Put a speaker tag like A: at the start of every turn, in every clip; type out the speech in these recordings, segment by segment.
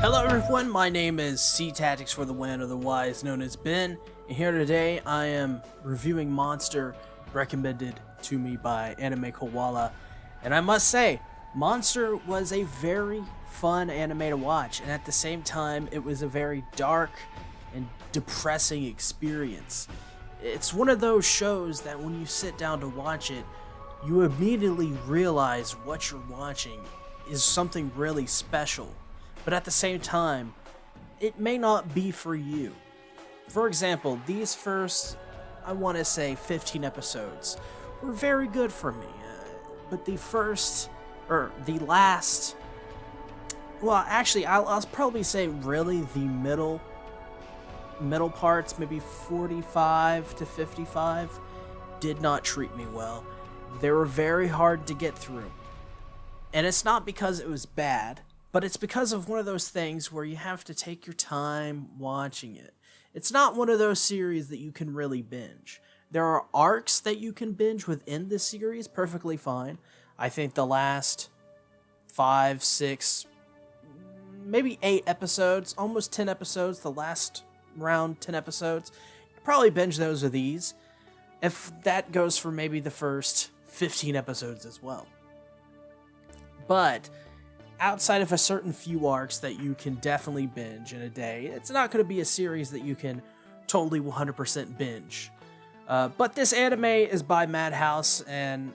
A: Hello everyone, my name is SeaTactics for the win, otherwise known as Ben, and here today I am reviewing Monster, recommended to me by Anime Koala, and I must say, Monster was a very fun anime to watch, and at the same time, it was a very dark and depressing experience. It's one of those shows that when you sit down to watch it, you immediately realize what you're watching is something really special. But at the same time, it may not be for you. For example, these first, I want to say 15 episodes were very good for me. But the last, well, actually, I'll probably say really the middle parts, maybe 45 to 55, did not treat me well. They were very hard to get through. And it's not because it was bad, but it's because of one of those things where you have to take your time watching it. It's not one of those series that you can really binge. There are arcs that you can binge within the series perfectly fine. I think the last 5, 6, maybe 8 episodes, almost 10 episodes, the last round 10 episodes, you can probably binge those with ease. If that goes for maybe the first 15 episodes as well. But outside of a certain few arcs that you can definitely binge in a day, it's not going to be a series that you can totally 100% binge. But this anime is by Madhouse, and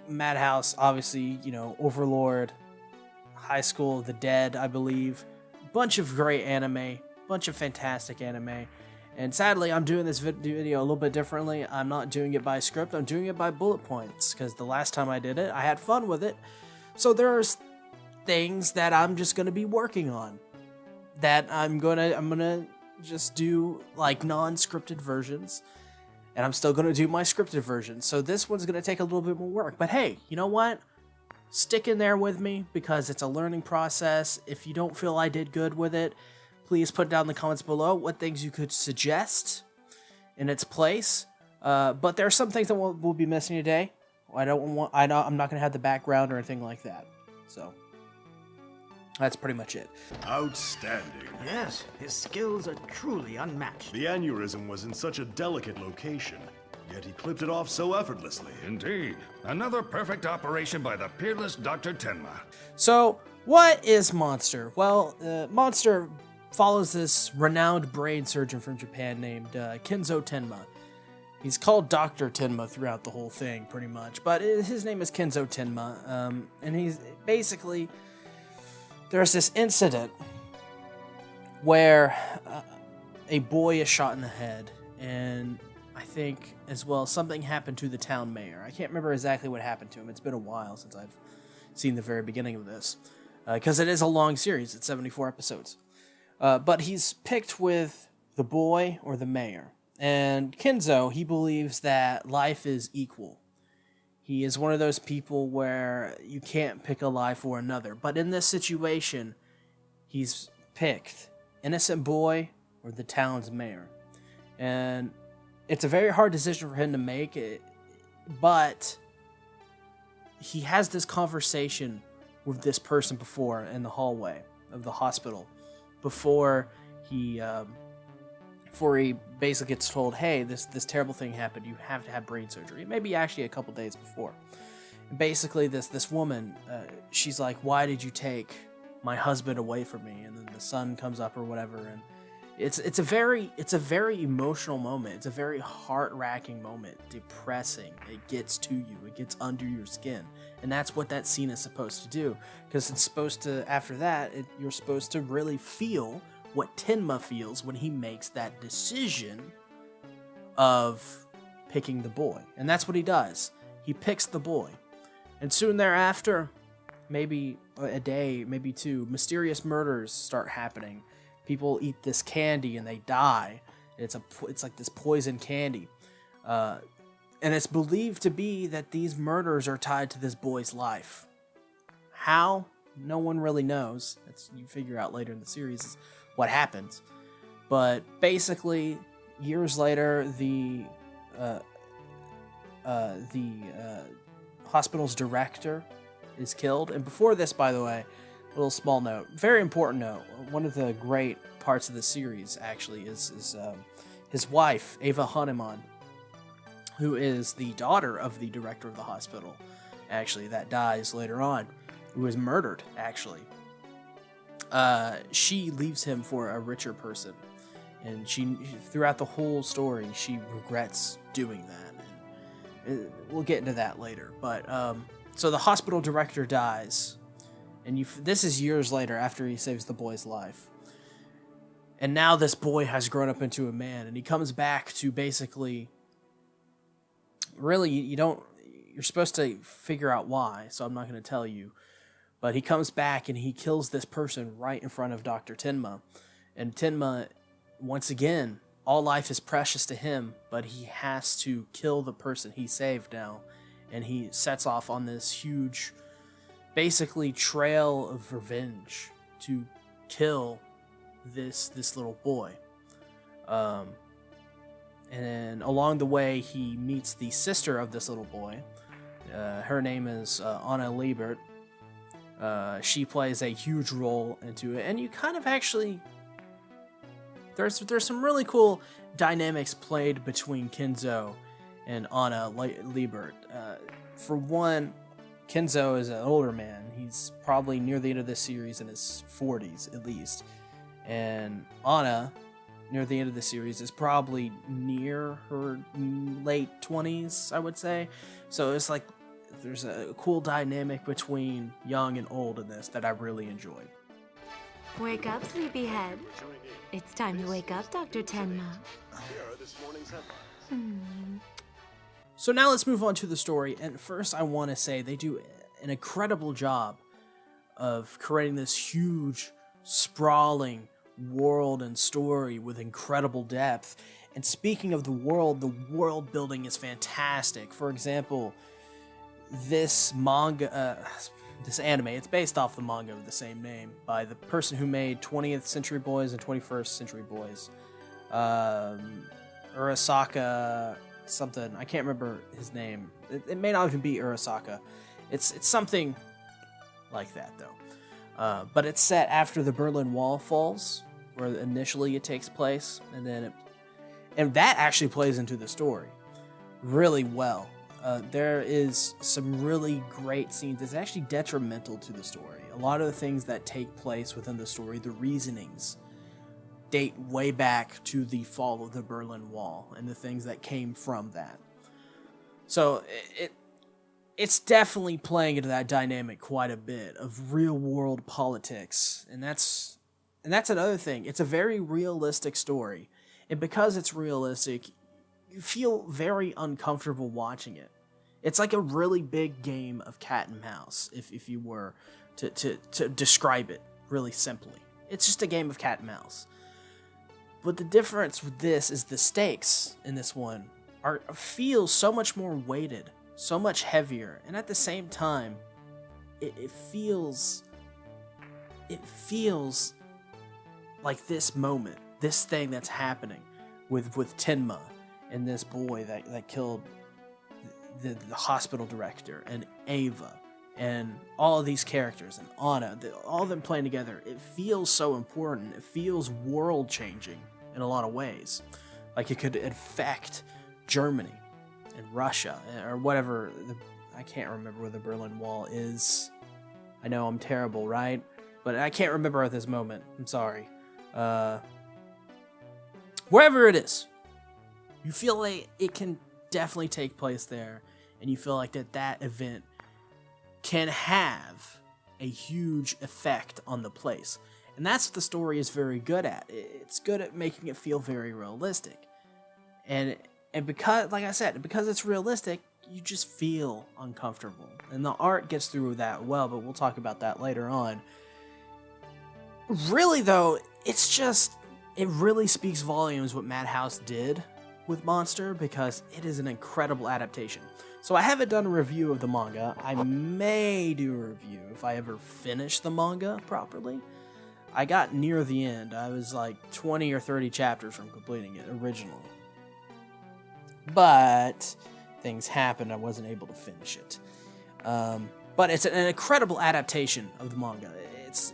A: Madhouse, obviously, you know, Overlord, High School of the Dead, I believe. Bunch of great anime, bunch of fantastic anime. And sadly, I'm doing this video a little bit differently. I'm not doing it by script, I'm doing it by bullet points, because the last time I did it, I had fun with it. So there's things that I'm just gonna be working on, that I'm gonna just do like non-scripted versions, and I'm still gonna do my scripted version. So this one's gonna take a little bit more work, but hey, you know what? Stick in there with me because it's a learning process. If you don't feel I did good with it, please put down in the comments below what things you could suggest in its place. But there are some things that we'll be missing today. I'm not gonna have the background or anything like that. So that's pretty much it.
B: Outstanding.
C: Yes, his skills are truly unmatched.
B: The aneurysm was in such a delicate location, yet he clipped it off so effortlessly.
D: Indeed. Another perfect operation by the peerless Dr. Tenma.
A: So, what is Monster? Well, Monster follows this renowned brain surgeon from Japan named Kenzou Tenma. He's called Dr. Tenma throughout the whole thing, pretty much, but his name is Kenzou Tenma, and he's basically... There's this incident where a boy is shot in the head, and I think as well something happened to the town mayor. I can't remember exactly what happened to him. It's been a while since I've seen the very beginning of this, because it is a long series. It's 74 episodes. But he's picked with the boy or the mayor. And Kenzou, he believes that life is equal. He is one of those people where you can't pick a life or another. But in this situation, he's picked innocent boy or the town's mayor. And it's a very hard decision for him to make, but he has this conversation with this person before in the hallway of the hospital before he basically gets told, hey, this terrible thing happened, you have to have brain surgery. Maybe actually a couple days before. And basically this woman, she's like, why did you take my husband away from me? And then the son comes up or whatever, and it's a very emotional moment. It's a very heart-wracking moment, depressing. It gets to you, it gets under your skin. And that's what that scene is supposed to do, because it's supposed to, after that, you're supposed to really feel what Tenma feels when he makes that decision of picking the boy. And that's what he does. He picks the boy. And soon thereafter, maybe a day, maybe two, mysterious murders start happening. People eat this candy and they die. It's like this poison candy. And it's believed to be that these murders are tied to this boy's life. How? No one really knows. You figure out later in the series what happens. But basically, years later, the hospital's director is killed. And before this, by the way, little small note, very important note. One of the great parts of the series actually is his wife, Ava Hahnemann, who is the daughter of the director of the hospital, actually, that dies later on, who is murdered, actually. She leaves him for a richer person, and throughout the whole story, she regrets doing that, and we'll get into that later. But so the hospital director dies, and this is years later after he saves the boy's life, and now this boy has grown up into a man, and he comes back to basically, really, you're supposed to figure out why, so I'm not going to tell you. But he comes back and he kills this person right in front of Dr. Tenma. And Tenma, once again, all life is precious to him, but he has to kill the person he saved now. And he sets off on this huge, basically, trail of revenge to kill this little boy. And along the way, he meets the sister of this little boy. Her name is Anna Liebert. She plays a huge role into it, and you kind of actually... There's some really cool dynamics played between Kenzou and Anna Liebert. For one, Kenzou is an older man. He's probably near the end of this series in his 40s, at least. And Anna, near the end of the series, is probably near her late 20s, I would say. So it's like there's a cool dynamic between young and old in this that I really enjoyed.
E: Wake up, sleepyhead. It's time to wake up, Dr. Tenma.
A: So now let's move on to the story. And first I want to say they do an incredible job of creating this huge, sprawling world and story with incredible depth. And speaking of the world building is fantastic. For example, this anime, it's based off the manga of the same name by the person who made 20th Century Boys and 21st Century Boys. Urasaka something, I can't remember his name. It may not even be Urasaka. It's something like that, though. But it's set after the Berlin Wall falls, where initially it takes place, and that actually plays into the story really well. There is some really great scenes. It's actually detrimental to the story. A lot of the things that take place within the story, the reasonings, date way back to the fall of the Berlin Wall and the things that came from that. So it's definitely playing into that dynamic quite a bit of real-world politics, and that's another thing. It's a very realistic story, and because it's realistic, you feel very uncomfortable watching it. It's like a really big game of cat and mouse, if you were to describe it really simply. It's just a game of cat and mouse. But the difference with this is the stakes in this one feel so much more weighted, so much heavier, and at the same time, it feels like this moment, this thing that's happening with Tenma and this boy that killed the hospital director, and Ava, and all of these characters, and Anna, all of them playing together. It feels so important. It feels world-changing in a lot of ways. Like it could affect Germany and Russia, or whatever. I can't remember where the Berlin Wall is. I know I'm terrible, right? But I can't remember at this moment. I'm sorry. Wherever it is, you feel like it can definitely take place there, and you feel like that event can have a huge effect on the place. And that's what the story is very good at. It's good at making it feel very realistic. And because, like I said, because it's realistic, you just feel uncomfortable. And the art gets through that well, but we'll talk about that later on. Really, though, it really speaks volumes what Madhouse did with Monster, because it is an incredible adaptation. So I haven't done a review of the manga. I may do a review if I ever finish the manga properly. I got near the end. I was like 20 or 30 chapters from completing it originally. But things happened. I wasn't able to finish it. But it's an incredible adaptation of the manga.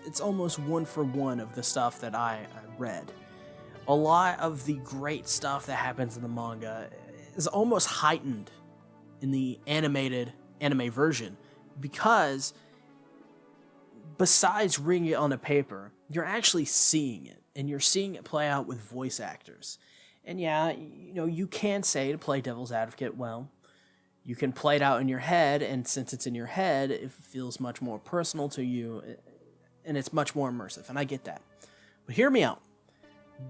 A: it's almost one for one of the stuff that I read. A lot of the great stuff that happens in the manga is almost heightened in the anime version, because besides reading it on a paper, you're actually seeing it, and you're seeing it play out with voice actors. And yeah, you know, you can say, to play devil's advocate, well, you can play it out in your head, and since it's in your head, it feels much more personal to you, and it's much more immersive, and I get that. But hear me out.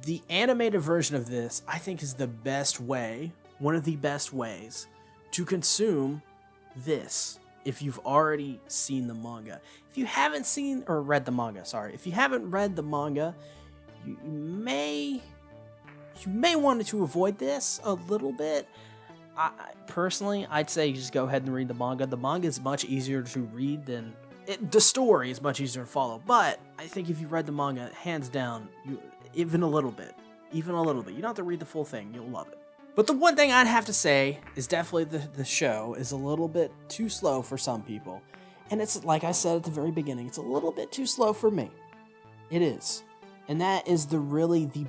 A: The animated version of this, I think, is the best way, one of the best ways, to consume this if you've already seen the manga. If you haven't seen, or read the manga, sorry. If you haven't read the manga, you may want to avoid this a little bit. Personally, I'd say just go ahead and read the manga. The manga is much easier to read than... the story is much easier to follow, but I think if you read the manga, hands down, even a little bit, you don't have to read the full thing, you'll love it. But the one thing I'd have to say is definitely the show is a little bit too slow for some people. And it's, like I said at the very beginning, it's a little bit too slow for me. It is. And that is the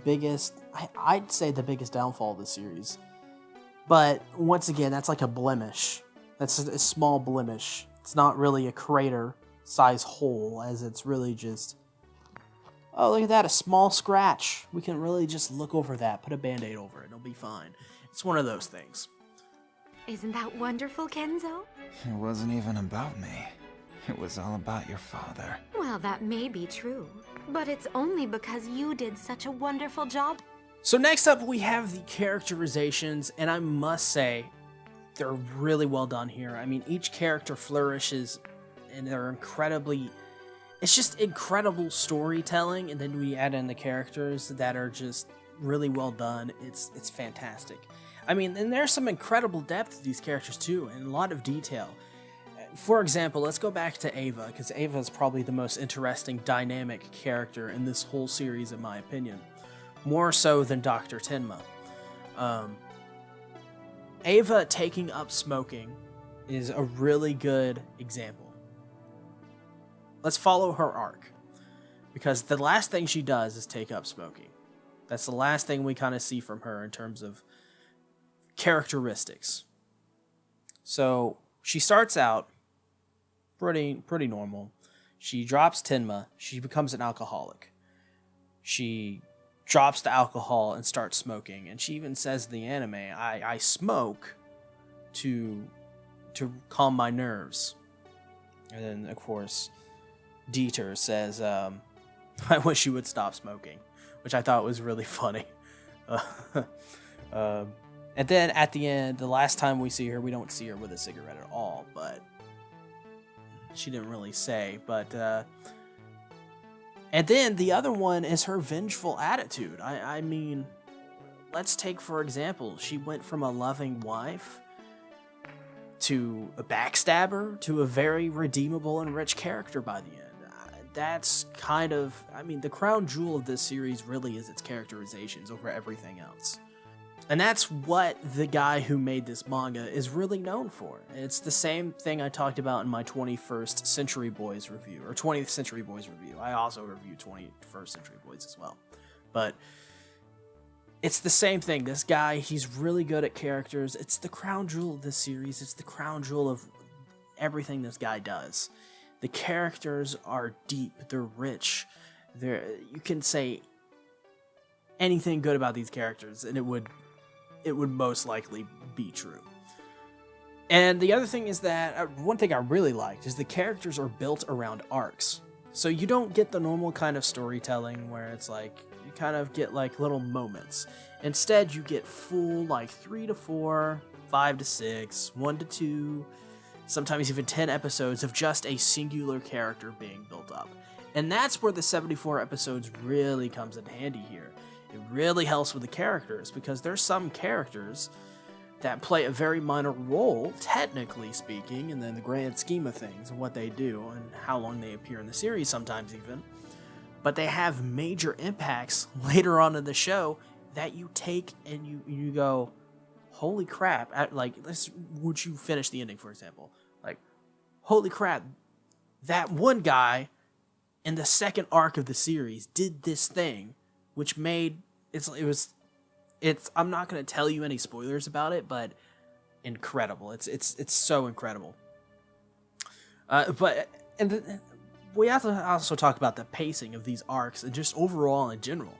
A: biggest, I'd say the biggest downfall of the series. But once again, that's like a blemish. That's a small blemish. It's not really a crater-sized hole, as it's really just, oh, look at that, a small scratch. We can really just look over that, put a Band-Aid over it, it'll be fine. It's one of those things.
E: Isn't that wonderful, Kenzou?
F: It wasn't even about me. It was all about your father.
E: Well, that may be true, but it's only because you did such a wonderful job.
A: So next up, we have the characterizations, and I must say, they're really well done here. I mean, each character flourishes, and they're incredibly... It's just incredible storytelling, and then we add in the characters that are just really well done. It's fantastic. I mean, and there's some incredible depth to these characters too, and a lot of detail. For example, let's go back to Ava, because Ava is probably the most interesting, dynamic character in this whole series, in my opinion. More so than Dr. Tenma. Ava taking up smoking is a really good example. Let's follow her arc, because the last thing she does is take up smoking. That's the last thing we kind of see from her in terms of characteristics. So she starts out pretty normal. She drops Tenma. She becomes an alcoholic. She drops the alcohol and starts smoking. And she even says in the anime, I smoke to calm my nerves. And then, of course, Dieter says, I wish you would stop smoking, which I thought was really funny. And then at the end, the last time we see her, we don't see her with a cigarette at all, but she didn't really say. But and then the other one is her vengeful attitude. I mean, let's take, for example, she went from a loving wife to a backstabber to a very redeemable and rich character by the end. That's kind of, I mean, the crown jewel of this series really is its characterizations over everything else. And that's what the guy who made this manga is really known for. It's the same thing I talked about in my 21st Century Boys review, or 20th Century Boys review. I also reviewed 21st Century Boys as well. But it's the same thing. This guy, he's really good at characters. It's the crown jewel of this series. It's the crown jewel of everything this guy does. The characters are deep. They're rich. You can say anything good about these characters, and it would most likely be true. And the other thing is that, one thing I really liked is the characters are built around arcs. So you don't get the normal kind of storytelling where it's like, you kind of get like little moments. Instead, you get full like 3 to 4, 5 to 6, 1 to 2, sometimes even 10 episodes of just a singular character being built up. And that's where the 74 episodes really comes in handy here. It really helps with the characters, because there's some characters that play a very minor role, technically speaking, in the grand scheme of things and what they do and how long they appear in the series sometimes even. But they have major impacts later on in the show that you take and you go, holy crap. Like, would you finish the ending, for example? Like, holy crap, that one guy in the second arc of the series did this thing, which made it's I'm not going to tell you any spoilers about it, but incredible. It's so incredible. We have to also talk about the pacing of these arcs and just overall in general.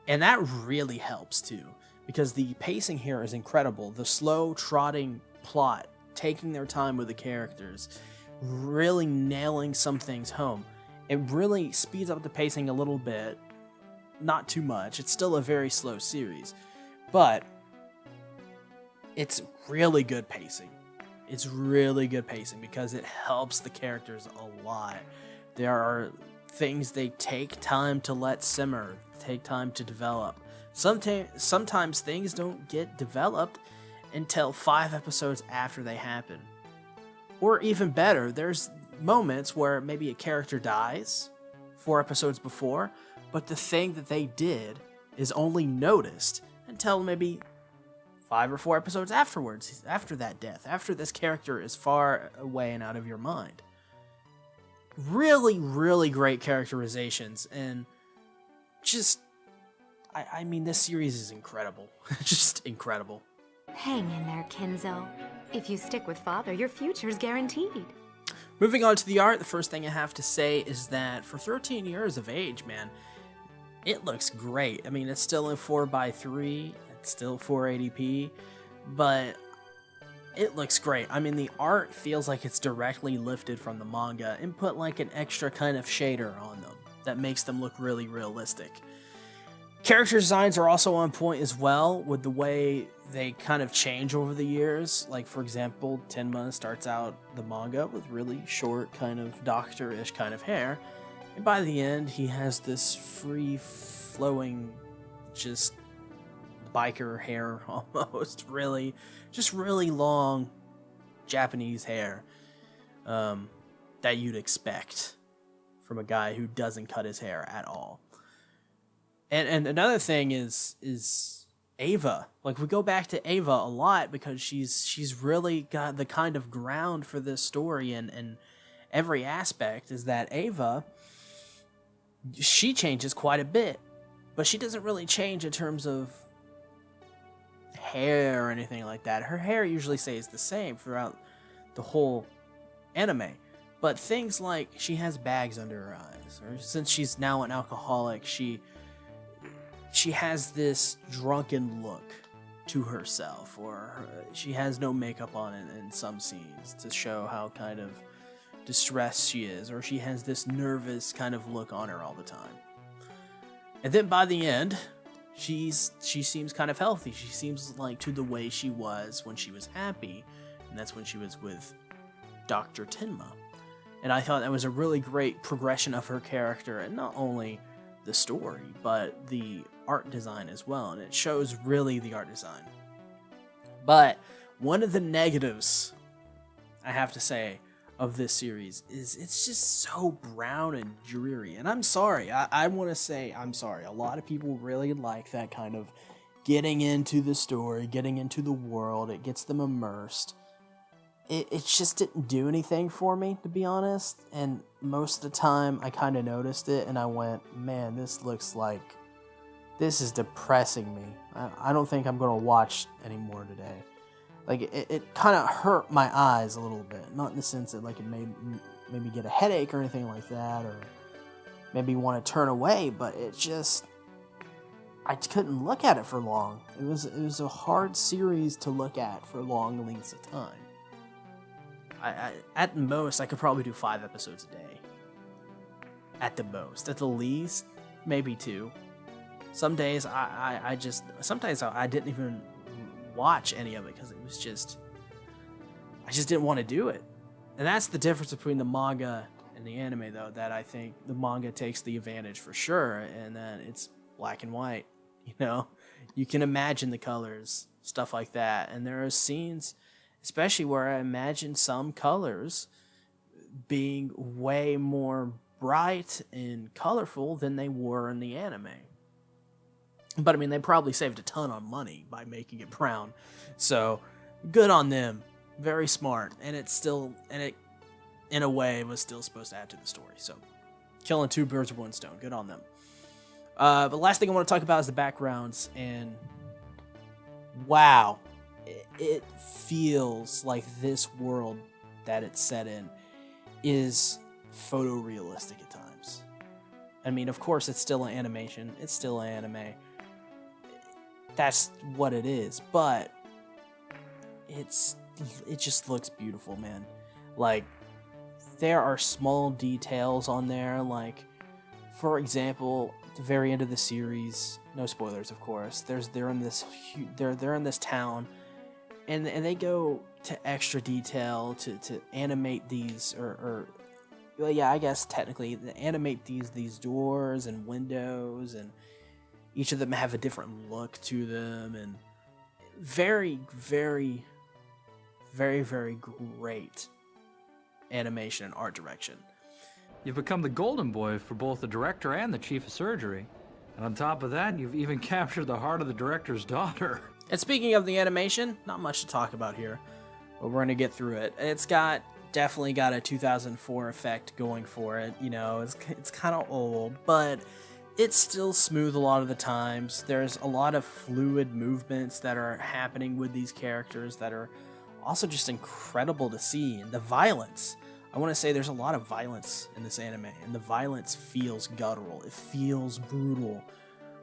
A: And that really helps too, because the pacing here is incredible. The slow trotting plot, taking their time with the characters, really nailing some things home. It really speeds up the pacing a little bit. Not too much. It's still a very slow series, but it's really good pacing. It's really good pacing because it helps the characters a lot. There are things they take time to let simmer, take time to develop. Sometimes things don't get developed until 5 episodes after they happen. Or even better, there's moments where maybe a character dies 4 episodes before, but the thing that they did is only noticed until maybe 5 or 4 episodes afterwards, after that death, after this character is far away and out of your mind. Really, really great characterizations, and just, I mean, this series is incredible. Just incredible.
E: Hang in there, Kenzou. If you stick with Father, your future's guaranteed.
A: Moving on to the art, the first thing I have to say is that for 13 years of age, man, it looks great. I mean, it's still in 4:3, it's still 480p, but it looks great. I mean, the art feels like it's directly lifted from the manga and put like an extra kind of shader on them that makes them look really realistic. Character designs are also on point as well, with the way they kind of change over the years. Like, for example, Tenma starts out the manga with really short, kind of doctor-ish kind of hair, and by the end, he has this free-flowing, just biker hair almost, really long Japanese hair that you'd expect from a guy who doesn't cut his hair at all. And another thing is Ava. Like, we go back to Ava a lot because she's really got the kind of ground for this story, and every aspect is that Ava, she changes quite a bit, but she doesn't really change in terms of hair or anything like that. Her hair usually stays the same throughout the whole anime, but things like she has bags under her eyes, or since she's now an alcoholic, she has this drunken look to herself, or she has no makeup on in some scenes to show how kind of distressed she is, or she has this nervous kind of look on her all the time. And then by the end, she seems kind of healthy. She seems like to the way she was when she was happy, and that's when she was with Dr. Tenma. And I thought that was a really great progression of her character, and not only the story, but the art design as well, and it shows really the art design. But one of the negatives, I have to say, of this series is it's just so brown and dreary, and I'm sorry, I want to say I'm sorry. A lot of people really like that kind of getting into the story, getting into the world, it gets them immersed. It just didn't do anything for me, to be honest, and most of the time I kind of noticed it and I went, man, this is depressing me. I don't think I'm going to watch anymore today. Like, it kind of hurt my eyes a little bit, not in the sense that like it made me get a headache or anything like that, or maybe want to turn away, but I couldn't look at it for long. It was a hard series to look at for long lengths of time. At most, I could probably do 5 episodes a day. At the most. At the least, maybe 2. Some days, sometimes I didn't even watch any of it because I just didn't want to do it. And that's the difference between the manga and the anime, though, that I think the manga takes the advantage for sure, and that it's black and white. You know, you can imagine the colors, stuff like that, and there are scenes, especially where I imagine some colors being way more bright and colorful than they were in the anime. But I mean, they probably saved a ton of money by making it brown. So, good on them. Very smart. And it in a way, was still supposed to add to the story. So, Killing two birds with one stone. Good on them. The last thing I want to talk about is the backgrounds, and wow, it feels like this world that it's set in is photorealistic at times. I mean, of course, it's still an animation. It's still an anime. That's what it is, but it just looks beautiful, man. Like, there are small details on there, like, for example, at the very end of the series, no spoilers, of course. They're in this town, and they go to extra detail to animate these, well, yeah, I guess technically animate these doors and windows, and each of them have a different look to them, and very, very, very, very great animation and art direction.
G: You've become the golden boy for both the director and the chief of surgery. And on top of that, you've even captured the heart of the director's daughter.
A: And speaking of the animation, not much to talk about here, but we're going to get through it. It's definitely got a 2004 effect going for it. You know, it's kind of old, but it's still smooth a lot of the times. There's a lot of fluid movements that are happening with these characters that are also just incredible to see. And the violence, I want to say there's a lot of violence in this anime, and the violence feels guttural. It feels brutal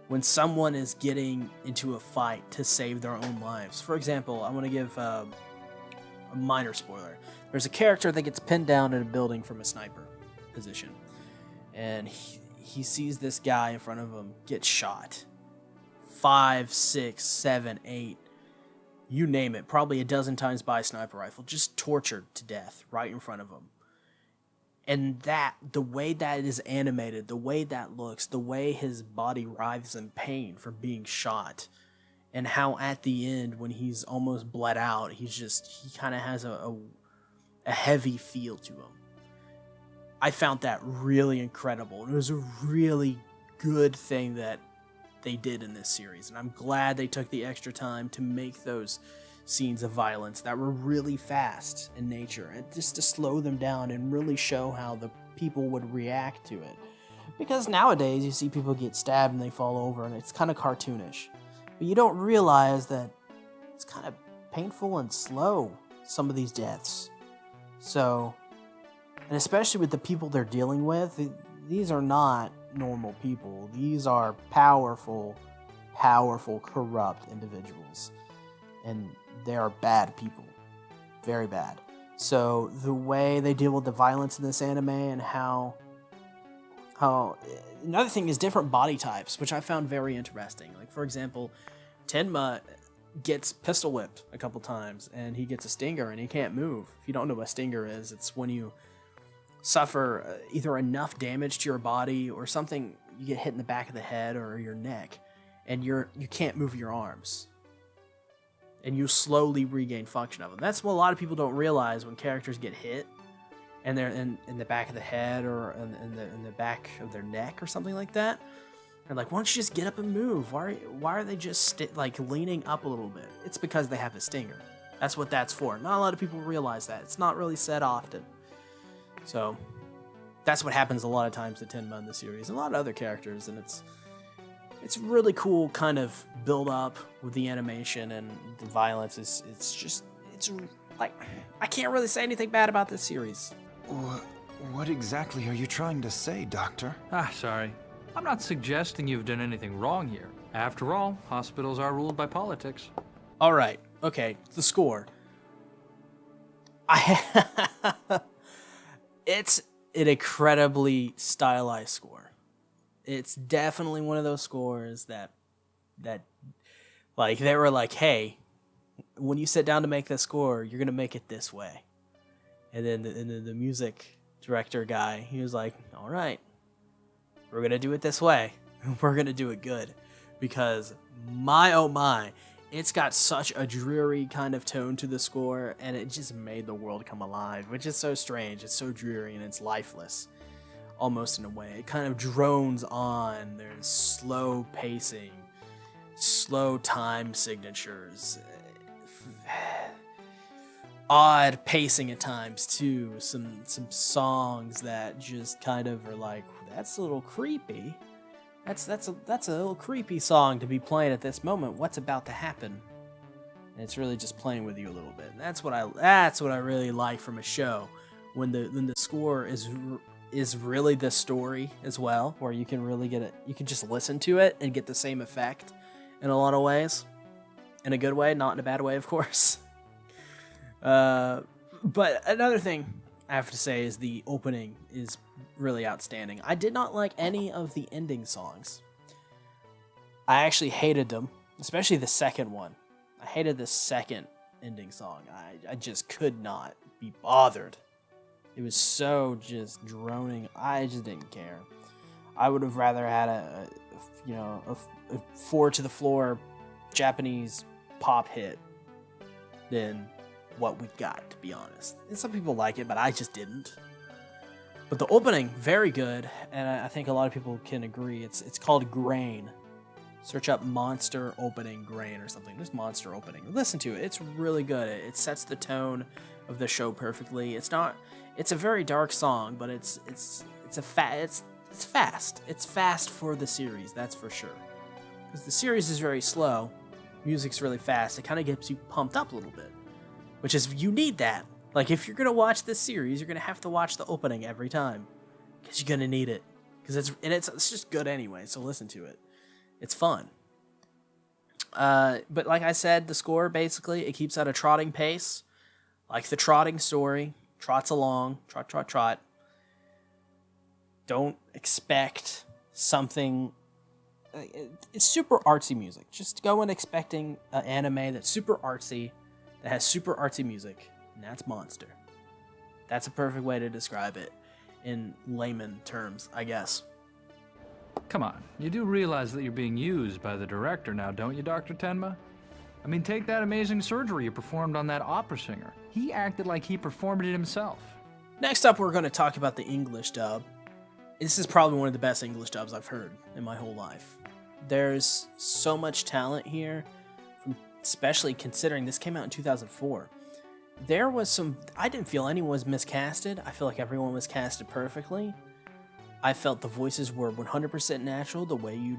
A: when someone is getting into a fight to save their own lives. For example, I want to give a minor spoiler. There's a character that gets pinned down in a building from a sniper position, and he sees this guy in front of him get shot 5, 6, 7, 8, you name it, probably a dozen times by a sniper rifle, just tortured to death right in front of him. And the way that is animated, the way that looks, the way his body writhes in pain from being shot, and how at the end, when he's almost bled out, he kind of has a heavy feel to him. I found that really incredible. It was a really good thing that they did in this series, and I'm glad they took the extra time to make those scenes of violence that were really fast in nature, and just to slow them down and really show how the people would react to it. Because nowadays you see people get stabbed and they fall over, and it's kind of cartoonish, but you don't realize that it's kind of painful and slow, some of these deaths. So, and especially with the people they're dealing with, these are not normal people. These are powerful, corrupt individuals. And they are bad people. Very bad. So the way they deal with the violence in this anime, and how another thing is different body types, which I found very interesting. Like, for example, Tenma gets pistol whipped a couple times, and he gets a stinger, and he can't move. If you don't know what a stinger is, it's when you suffer either enough damage to your body or something, you get hit in the back of the head or your neck, and you can't move your arms, and you slowly regain function of them. That's what a lot of people don't realize when characters get hit and they're in the back of the head or in the back of their neck or something like that. They're like, why don't you just get up and move? Why are they just leaning up a little bit? It's because they have a stinger. That's what that's for. Not a lot of people realize that. It's not really said often. So that's what happens a lot of times to Tenma in the series, and a lot of other characters, and it's really cool kind of build up with the animation and the violence. It's like, I can't really say anything bad about this series.
F: What exactly are you trying to say, Doctor?
G: Sorry. I'm not suggesting you've done anything wrong here. After all, hospitals are ruled by politics.
A: All right. Okay. The score. It's an incredibly stylized score. It's definitely one of those scores that like, they were like, hey, when you sit down to make this score, you're going to make it this way. And then the music director guy, he was like, all right, we're going to do it this way. We're going to do it good. Because my, oh my, it's got such a dreary kind of tone to the score, and it just made the world come alive, which is so strange. It's so dreary and it's lifeless, almost in a way. It kind of drones on. There's slow pacing, slow time signatures, odd pacing at times too. Some songs that just kind of are like, that's a little creepy. That's a little creepy song to be playing at this moment. What's about to happen? And it's really just playing with you a little bit. And that's what I really like from a show, when the score is really the story as well, where you can really get it. You can just listen to it and get the same effect in a lot of ways, in a good way, not in a bad way, of course. But another thing I have to say is the opening is really outstanding. I did not like any of the ending songs. I actually hated them, especially the second one. I hated the second ending song. I just could not be bothered. It was so just droning. I just didn't care. I would have rather had a 4 to the floor Japanese pop hit than what we got, to be honest. And some people like it, but I just didn't. But the opening, very good, and I think a lot of people can agree. It's called Grain. Search up Monster Opening Grain or something. There's Monster Opening. Listen to it. It's really good. It sets the tone of the show perfectly. It's a very dark song, but it's fast. It's fast for the series, that's for sure. Because the series is very slow, music's really fast. It kind of gets you pumped up a little bit, which is, you need that. Like, if you're gonna watch this series, you're gonna have to watch the opening every time, because you're gonna need it. Because it's just good anyway. So listen to it. It's fun. But like I said, the score basically, it keeps at a trotting pace, like the trotting story. Trots along, trot, trot, trot. Don't expect something. It's super artsy music. Just go in expecting an anime that's super artsy, that has super artsy music, and that's Monster. That's a perfect way to describe it in layman terms, I guess.
G: Come on, you do realize that you're being used by the director now, don't you, Dr. Tenma? I mean, take that amazing surgery you performed on that opera singer. He acted like he performed it himself.
A: Next up, we're going to talk about the English dub. This is probably one of the best English dubs I've heard in my whole life. There's so much talent here, especially considering this came out in 2004. There was I didn't feel anyone was miscasted. I feel like everyone was casted perfectly. I felt the voices were 100% natural, the way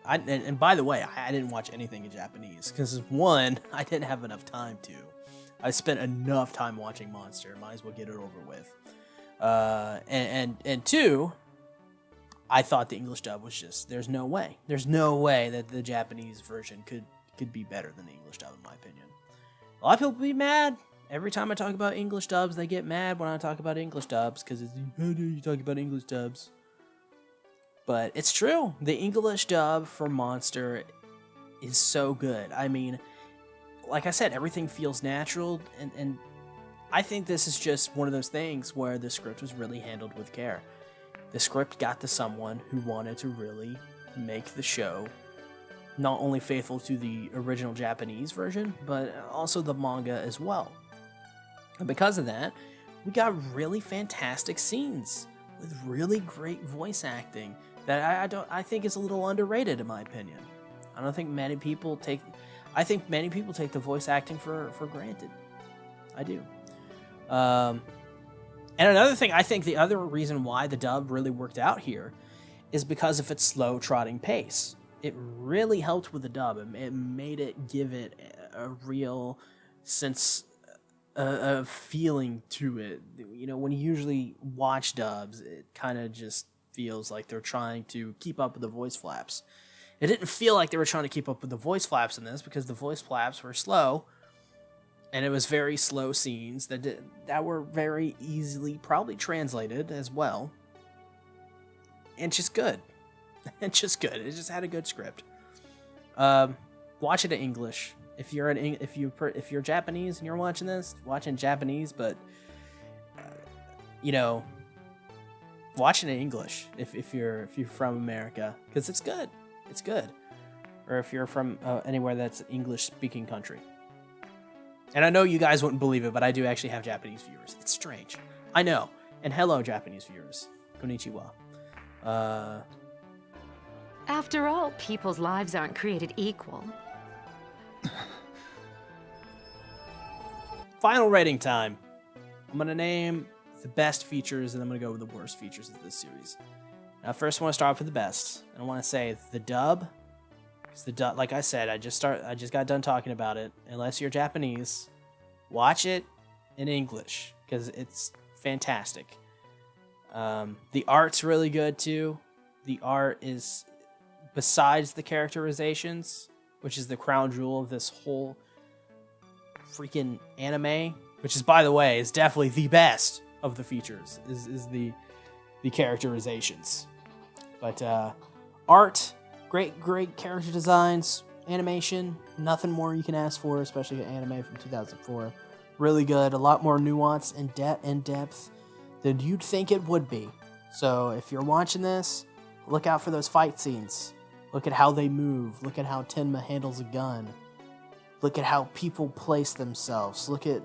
A: and by the way, I didn't watch anything in Japanese, because one, I didn't have enough time to. I spent enough time watching Monster, might as well get it over with. And two, I thought the English dub was just, there's no way that the Japanese version could be better than the English dub, in my opinion. A lot of people be mad. Every time I talk about English dubs, they get mad when I talk about English dubs, because it's, how dare you talk about English dubs? But it's true. The English dub for Monster is so good. I mean, like I said, everything feels natural, and I think this is just one of those things where the script was really handled with care. The script got to someone who wanted to really make the show not only faithful to the original Japanese version, but also the manga as well. And because of that, we got really fantastic scenes with really great voice acting that I think is a little underrated, in my opinion. I think many people take the voice acting for granted. I do. And another thing, I think the other reason why the dub really worked out here is because of its slow trotting pace. It really helped with the dub. It made it give it a real sense of feeling to it. You know, when you usually watch dubs, it kind of just feels like they're trying to keep up with the voice flaps. It didn't feel like they were trying to keep up with the voice flaps in this, because the voice flaps were slow, and it was very slow scenes that were very easily probably translated as well, and just good. It just had a good script. Watch it in English. If you're Japanese and you're watching this, watch in Japanese, but watch it in English if you're from America, because it's good. It's good. Or if you're from anywhere that's an English-speaking country. And I know you guys wouldn't believe it, but I do actually have Japanese viewers. It's strange. I know. And hello, Japanese viewers. Konnichiwa.
E: After all, people's lives aren't created equal.
A: Final rating time. I'm going to name the best features, and I'm going to go with the worst features of this series. Now, first, I want to start off with the best. And I want to say the dub. Because the dub, like I said, I just got done talking about it. Unless you're Japanese, watch it in English because it's fantastic. The art's really good too. The art is, besides the characterizations, which is the crown jewel of this whole freaking anime, which is, by the way, is definitely the best of the features, is the characterizations. But art, great character designs, animation, nothing more you can ask for, especially an anime from 2004. Really good, a lot more nuance and depth than you'd think it would be. So if you're watching this, look out for those fight scenes. Look at how they move. Look at how Tenma handles a gun. Look at how people place themselves. Look at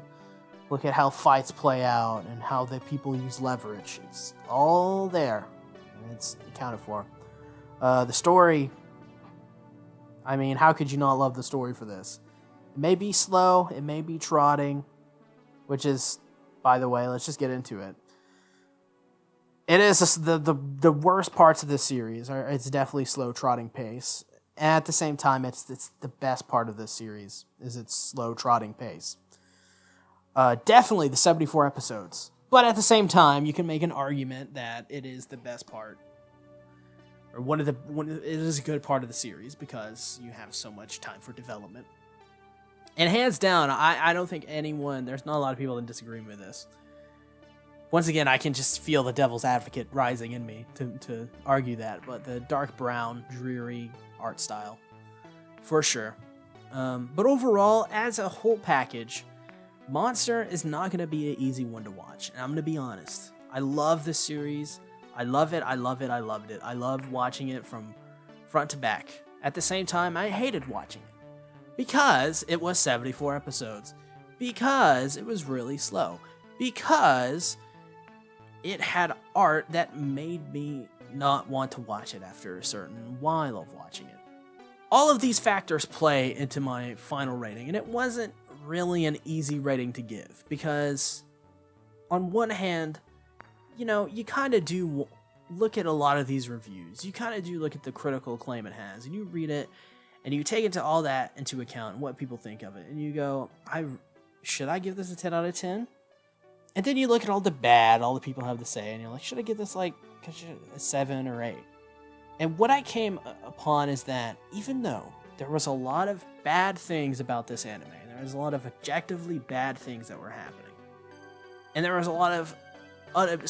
A: how fights play out and how the people use leverage. It's all there. And it's accounted for. The story, I mean, how could you not love the story for this? It may be slow, it may be trotting, which is, by the way, let's just get into it. It is the worst parts of this series. It's definitely slow trotting pace. And at the same time, it's the best part of this series, is its slow trotting pace. Definitely the 74 episodes. But at the same time, you can make an argument that it is the best part. Or it is a good part of the series because you have so much time for development. And hands down, I don't think there's not a lot of people that disagree with this. Once again, I can just feel the devil's advocate rising in me to argue that. But the dark brown, dreary art style, for sure. But overall, as a whole package, Monster is not going to be an easy one to watch. And I'm going to be honest. I love this series. I love it. I loved it. I loved watching it from front to back. At the same time, I hated watching it. Because it was 74 episodes. Because it was really slow. Because it had art that made me not want to watch it after a certain while of watching it. All of these factors play into my final rating, and it wasn't really an easy rating to give, because on one hand, you kind of do look at a lot of these reviews. You kind of do look at the critical acclaim it has, and you read it, and you take all that into account and what people think of it, and you go, should I give this a 10 out of 10? And then you look at all the people have to say, and you're like, should I give this like a 7 or 8? And what I came upon is that even though there was a lot of bad things about this anime, there was a lot of objectively bad things that were happening, and there was a lot of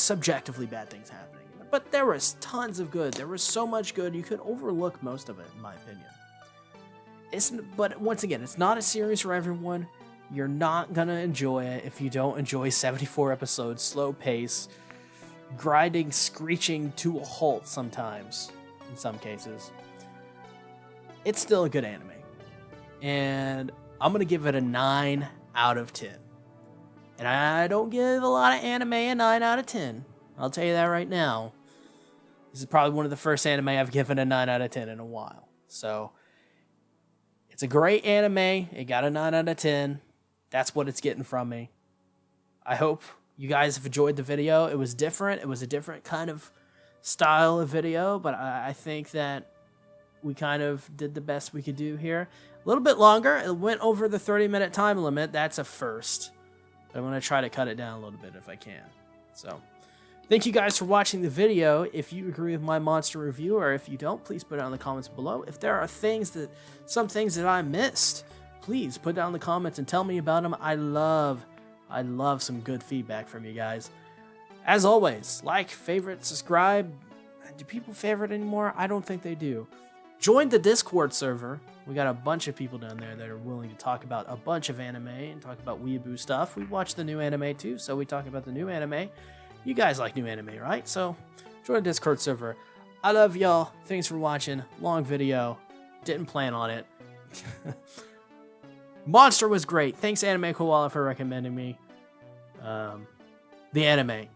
A: subjectively bad things happening, but there was tons of good. There was so much good, you could overlook most of it, in my opinion. But once again, it's not a series for everyone. You're not gonna enjoy it if you don't enjoy 74 episodes, slow pace, grinding, screeching to a halt sometimes, in some cases. It's still a good anime. And I'm gonna give it a 9 out of 10. And I don't give a lot of anime a 9 out of 10. I'll tell you that right now. This is probably one of the first anime I've given a 9 out of 10 in a while. So, it's a great anime. It got a 9 out of 10. That's what it's getting from me. I hope you guys have enjoyed the video. It was different. It was a different kind of style of video, but I think that we kind of did the best we could do here. A little bit longer. It went over the 30-minute time limit. That's a first. I'm going to try to cut it down a little bit if I can. So, thank you guys for watching the video. If you agree with my monster review, or if you don't, please put it in the comments below. If there are some things that I missed, please put down in the comments and tell me about them. I love some good feedback from you guys. As always, like, favorite, subscribe. Do people favorite anymore? I don't think they do. Join the Discord server. We got a bunch of people down there that are willing to talk about a bunch of anime and talk about weeaboo stuff. We watch the new anime too, so we talk about the new anime. You guys like new anime, right? So join the Discord server. I love y'all. Thanks for watching. Long video. Didn't plan on it. Monster was great. Thanks, Anime Koala, for recommending me the anime.